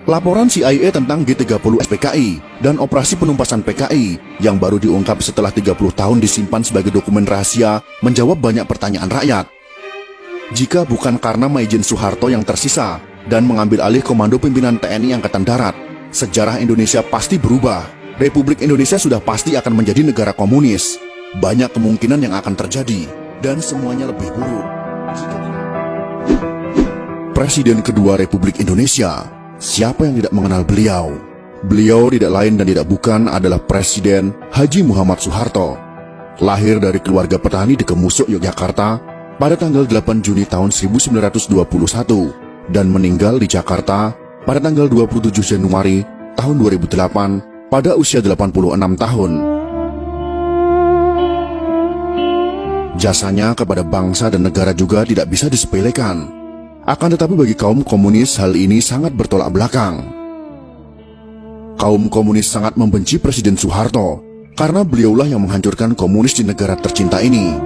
Laporan CIA tentang G30 SPKI dan operasi penumpasan PKI yang baru diungkap setelah 30 tahun disimpan sebagai dokumen rahasia menjawab banyak pertanyaan rakyat. Jika bukan karena Maijen Soeharto yang tersisa dan mengambil alih komando pimpinan TNI Angkatan Darat, sejarah Indonesia pasti berubah. Republik Indonesia sudah pasti akan menjadi negara komunis. Banyak kemungkinan yang akan terjadi, dan semuanya lebih buruk. Presiden kedua Republik Indonesia. Siapa yang tidak mengenal beliau? Beliau tidak lain dan tidak bukan adalah Presiden Haji Muhammad Soeharto. Lahir dari keluarga petani di Kemusuk, Yogyakarta pada tanggal 8 Juni tahun 1921 dan meninggal di Jakarta pada tanggal 27 Januari tahun 2008 pada usia 86 tahun. Jasanya kepada bangsa dan negara juga tidak bisa disepelekan. Akan tetapi bagi kaum komunis hal ini sangat bertolak belakang. Kaum komunis sangat membenci Presiden Soeharto karena beliaulah yang menghancurkan komunis di negara tercinta ini.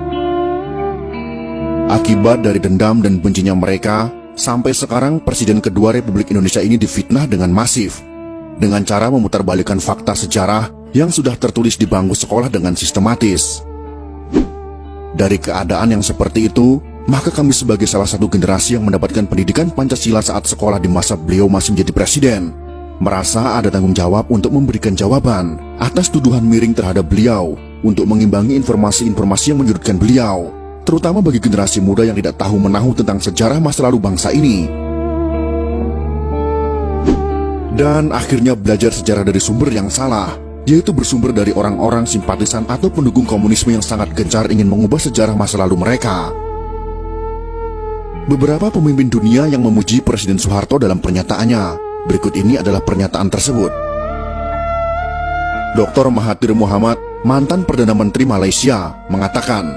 Akibat dari dendam dan bencinya mereka, sampai sekarang Presiden kedua Republik Indonesia ini difitnah dengan masif, dengan cara memutarbalikkan fakta sejarah yang sudah tertulis di bangku sekolah dengan sistematis. Dari keadaan yang seperti itu, maka kami sebagai salah satu generasi yang mendapatkan pendidikan Pancasila saat sekolah di masa beliau masih menjadi presiden, merasa ada tanggung jawab untuk memberikan jawaban atas tuduhan miring terhadap beliau, untuk mengimbangi informasi-informasi yang menyudutkan beliau, terutama bagi generasi muda yang tidak tahu menahu tentang sejarah masa lalu bangsa ini. Dan akhirnya belajar sejarah dari sumber yang salah, yaitu bersumber dari orang-orang simpatisan atau pendukung komunisme yang sangat gencar ingin mengubah sejarah masa lalu mereka. Beberapa pemimpin dunia yang memuji Presiden Soeharto dalam pernyataannya. Berikut ini adalah pernyataan tersebut. Dr. Mahathir Mohamad, mantan Perdana Menteri Malaysia, mengatakan,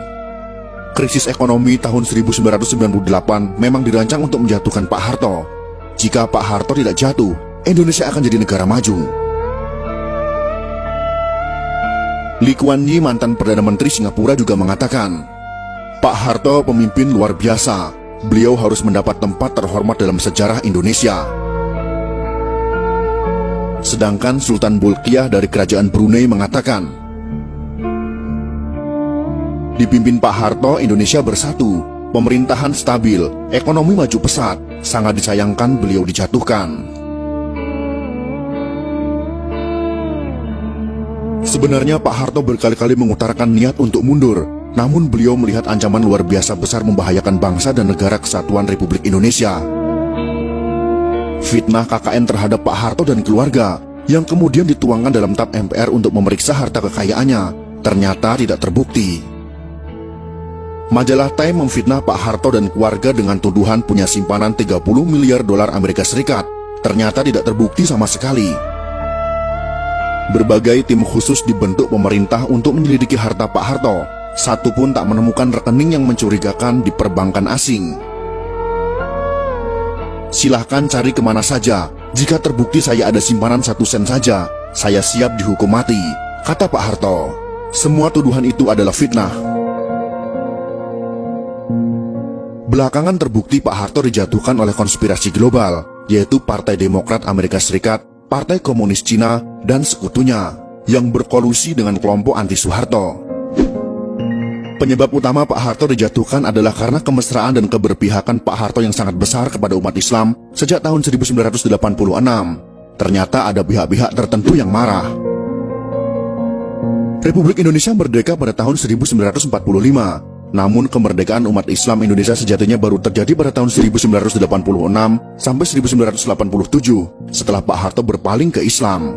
krisis ekonomi tahun 1998 memang dirancang untuk menjatuhkan Pak Harto. Jika Pak Harto tidak jatuh, Indonesia akan jadi negara maju. Lee Kuan Yew, mantan Perdana Menteri Singapura, juga mengatakan, Pak Harto pemimpin luar biasa. Beliau harus mendapat tempat terhormat dalam sejarah Indonesia. Sedangkan Sultan Bolkiah dari Kerajaan Brunei mengatakan, dipimpin Pak Harto, Indonesia bersatu, pemerintahan stabil, ekonomi maju pesat, sangat disayangkan beliau dijatuhkan. Sebenarnya Pak Harto berkali-kali mengutarakan niat untuk mundur, namun beliau melihat ancaman luar biasa besar membahayakan bangsa dan negara kesatuan Republik Indonesia. Fitnah KKN terhadap Pak Harto dan keluarga yang kemudian dituangkan dalam TAP MPR untuk memeriksa harta kekayaannya ternyata tidak terbukti. Majalah Time memfitnah Pak Harto dan keluarga dengan tuduhan punya simpanan 30 miliar dolar Amerika Serikat. Ternyata tidak terbukti sama sekali. Berbagai tim khusus dibentuk pemerintah untuk menyelidiki harta Pak Harto. Satu pun tak menemukan rekening yang mencurigakan di perbankan asing. Silahkan cari kemana saja. Jika terbukti saya ada simpanan 1 sen saja, saya siap dihukum mati, kata Pak Harto. Semua tuduhan itu adalah fitnah. Belakangan terbukti Pak Harto dijatuhkan oleh konspirasi global, yaitu Partai Demokrat Amerika Serikat, Partai Komunis Cina, dan sekutunya, yang berkolusi dengan kelompok anti-Soeharto. Penyebab utama Pak Harto dijatuhkan adalah karena kemesraan dan keberpihakan Pak Harto yang sangat besar kepada umat Islam sejak tahun 1986. Ternyata ada pihak-pihak tertentu yang marah. Republik Indonesia merdeka pada tahun 1945. Namun kemerdekaan umat Islam Indonesia sejatinya baru terjadi pada tahun 1986 sampai 1987 setelah Pak Harto berpaling ke Islam.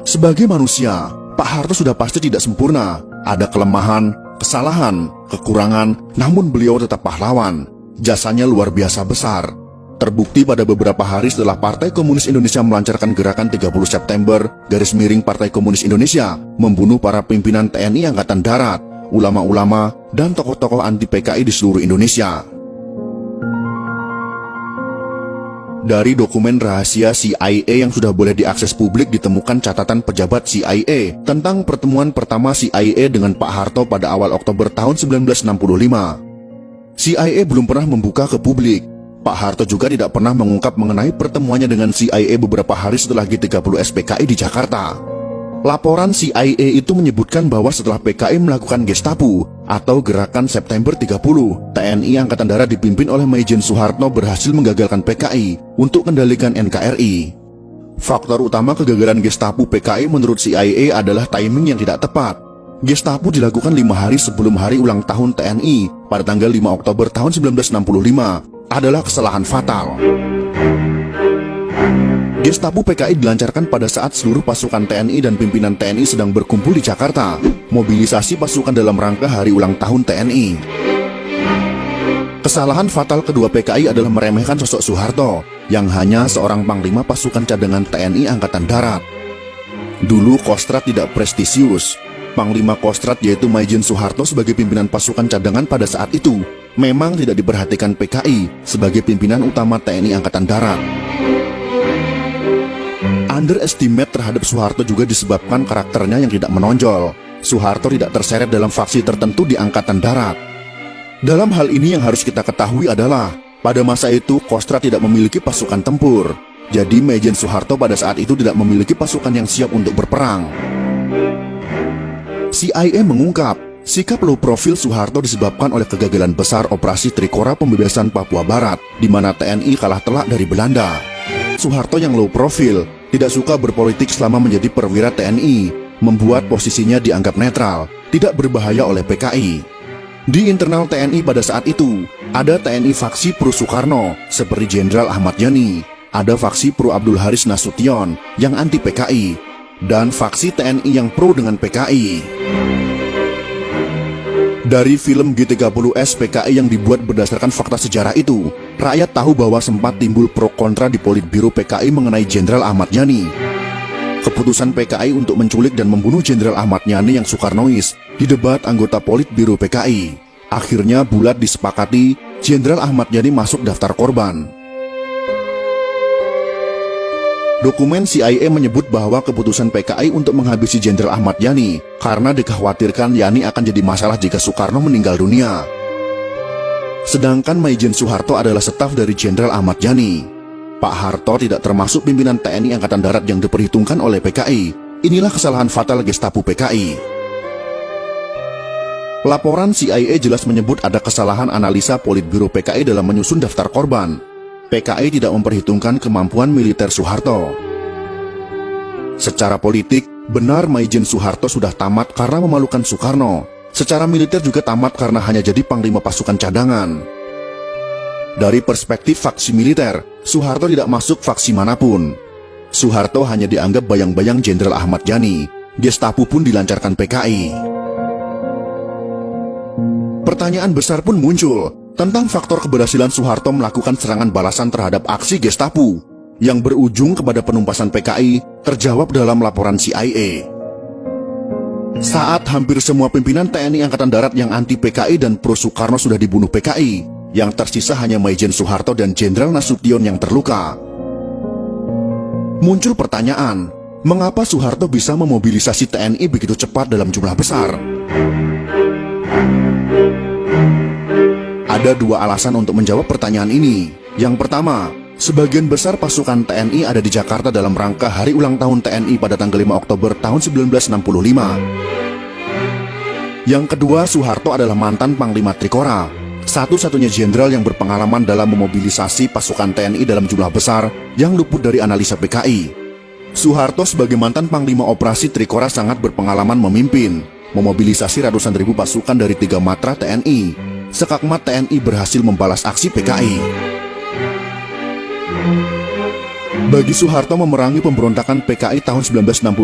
Sebagai manusia, Pak Harto sudah pasti tidak sempurna. Ada kelemahan, kesalahan, kekurangan, namun beliau tetap pahlawan. Jasanya luar biasa besar. Terbukti pada beberapa hari setelah Partai Komunis Indonesia melancarkan gerakan 30 September, Partai Komunis Indonesia, membunuh para pimpinan TNI Angkatan Darat, ulama-ulama, dan tokoh-tokoh anti PKI di seluruh Indonesia. Dari dokumen rahasia CIA yang sudah boleh diakses publik ditemukan catatan pejabat CIA tentang pertemuan pertama CIA dengan Pak Harto pada awal Oktober tahun 1965. CIA belum pernah membuka ke publik. Pak Harto juga tidak pernah mengungkap mengenai pertemuannya dengan CIA beberapa hari setelah G30 SPKI di Jakarta. Laporan CIA itu menyebutkan bahwa setelah PKI melakukan Gestapo atau Gerakan September 30, TNI Angkatan Darat dipimpin oleh Maijen Soeharto berhasil menggagalkan PKI untuk kendalikan NKRI. Faktor utama kegagalan Gestapo PKI menurut CIA adalah timing yang tidak tepat. Gestapo dilakukan 5 hari sebelum hari ulang tahun TNI pada tanggal 5 Oktober tahun 1965 adalah kesalahan fatal. Gestapo PKI dilancarkan pada saat seluruh pasukan TNI dan pimpinan TNI sedang berkumpul di Jakarta, mobilisasi pasukan dalam rangka hari ulang tahun TNI. Kesalahan fatal kedua PKI adalah meremehkan sosok Soeharto, yang hanya seorang panglima pasukan cadangan TNI Angkatan Darat. Dulu Kostrad tidak prestisius. Panglima Kostrad yaitu Maijen Soeharto sebagai pimpinan pasukan cadangan pada saat itu memang tidak diperhatikan PKI sebagai pimpinan utama TNI Angkatan Darat. Underestimate terhadap Soeharto juga disebabkan karakternya yang tidak menonjol. Soeharto tidak terseret dalam faksi tertentu di Angkatan Darat. Dalam hal ini yang harus kita ketahui adalah, pada masa itu Kostrad tidak memiliki pasukan tempur. Jadi Maijen Soeharto pada saat itu tidak memiliki pasukan yang siap untuk berperang. CIA mengungkap, sikap low profil Soeharto disebabkan oleh kegagalan besar operasi Trikora pembebasan Papua Barat, di mana TNI kalah telak dari Belanda. Soeharto yang low profil, tidak suka berpolitik selama menjadi perwira TNI, membuat posisinya dianggap netral, tidak berbahaya oleh PKI. Di internal TNI pada saat itu, ada TNI faksi pro Soekarno, seperti Jenderal Ahmad Yani, ada faksi pro Abdul Haris Nasution, yang anti PKI, dan faksi TNI yang pro dengan PKI. Dari film G30S PKI yang dibuat berdasarkan fakta sejarah itu, rakyat tahu bahwa sempat timbul pro kontra di Politbiro PKI mengenai Jenderal Ahmad Yani. Keputusan PKI untuk menculik dan membunuh Jenderal Ahmad Yani yang Soekarnois didebat anggota Politbiro PKI. Akhirnya bulat disepakati Jenderal Ahmad Yani masuk daftar korban. Dokumen CIA menyebut bahwa keputusan PKI untuk menghabisi Jenderal Ahmad Yani karena dikhawatirkan Yani akan jadi masalah jika Soekarno meninggal dunia. Sedangkan Maijen Soeharto adalah staf dari Jenderal Ahmad Yani. Pak Harto tidak termasuk pimpinan TNI Angkatan Darat yang diperhitungkan oleh PKI. Inilah kesalahan fatal Gestapo PKI. Laporan CIA jelas menyebut ada kesalahan analisa Politbiro PKI dalam menyusun daftar korban. PKI tidak memperhitungkan kemampuan militer Soeharto. Secara politik, benar Maijen Soeharto sudah tamat karena memalukan Soekarno. Secara militer juga tamat karena hanya jadi panglima pasukan cadangan. Dari perspektif faksi militer, Soeharto tidak masuk faksi manapun. Soeharto hanya dianggap bayang-bayang Jenderal Ahmad Yani. Gestapo pun dilancarkan PKI. Pertanyaan besar pun muncul tentang faktor keberhasilan Soeharto melakukan serangan balasan terhadap aksi Gestapo yang berujung kepada penumpasan PKI terjawab dalam laporan CIA. Saat hampir semua pimpinan TNI Angkatan Darat yang anti PKI dan pro Soekarno sudah dibunuh PKI, yang tersisa hanya Maijen Soeharto dan Jenderal Nasution yang terluka. Muncul pertanyaan, mengapa Soeharto bisa memobilisasi TNI begitu cepat dalam jumlah besar? Ada dua alasan untuk menjawab pertanyaan ini. Yang pertama, sebagian besar pasukan TNI ada di Jakarta dalam rangka hari ulang tahun TNI pada tanggal 5 Oktober tahun 1965. Yang kedua, Soeharto adalah mantan Panglima Trikora, satu-satunya jenderal yang berpengalaman dalam memobilisasi pasukan TNI dalam jumlah besar yang luput dari analisa PKI. Soeharto sebagai mantan Panglima Operasi Trikora sangat berpengalaman memimpin, memobilisasi ratusan ribu pasukan dari 3 matra TNI. Sekakmat TNI berhasil membalas aksi PKI. Bagi Soeharto memerangi pemberontakan PKI tahun 1965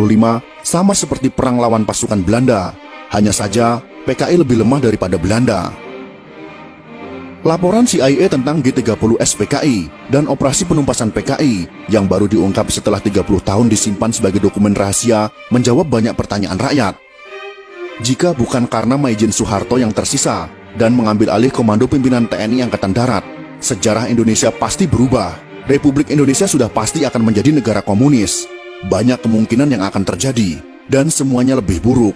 sama seperti perang lawan pasukan Belanda. Hanya saja PKI lebih lemah daripada Belanda. Laporan CIA tentang G30S PKI dan operasi penumpasan PKI yang baru diungkap setelah 30 tahun disimpan sebagai dokumen rahasia menjawab banyak pertanyaan rakyat. Jika bukan karena Maijen Soeharto yang tersisa dan mengambil alih komando pimpinan TNI Angkatan Darat, sejarah Indonesia pasti berubah. Republik Indonesia sudah pasti akan menjadi negara komunis. Banyak kemungkinan yang akan terjadi, dan semuanya lebih buruk.